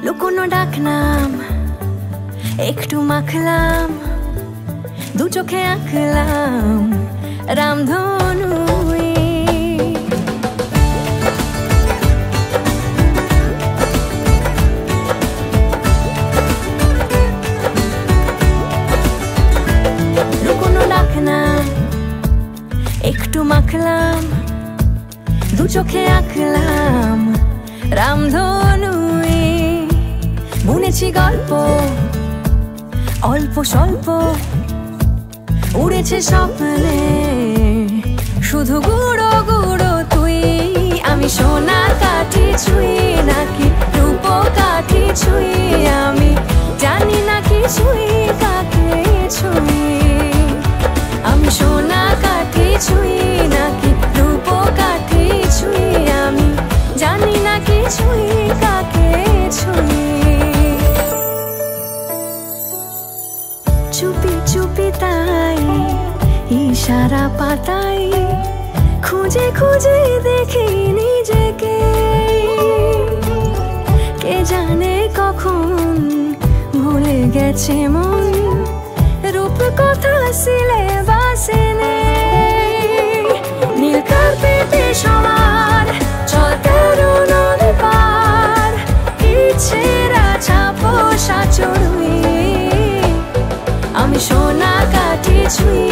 লুকোনো ডাকনাম একটু মাখলাম, দু চোখে আঁকলাম রামধনু। লুকোনো ডাকনাম একটু মাখলাম, দু চোখে আঁকলাম রামধনু। বুনেছি গল্প অল্প স্বল্প, উড়েছে স্বপ্নে শুধু গুঁড়ো গুঁড়ো তুই। আমি সোনার কাঠি ছুঁই নাকি রূপ কাঠি ছুঁই, আমি জানি না কিছুই কাকে ছুঁই। আমি সোনা কাঠি ছুঁই নাকি রূপ কাঠি ছুঁই, আমি জানি না কিছুই কাকে ছুঁই। চুপি চুপি তাই ইশারা পাতাই, খুঁজে খুঁজে দেখি নিজেকে। কে জানে কখন ভুলে গেছে মন, রূপ কথা সিলেবাসে নেই। নীল কার্পেটে সবার চল তেরো নদী পার, ইচ্ছেরা ছাপোষা চড়ুই। আমি সোনা কাঠি ছুঁই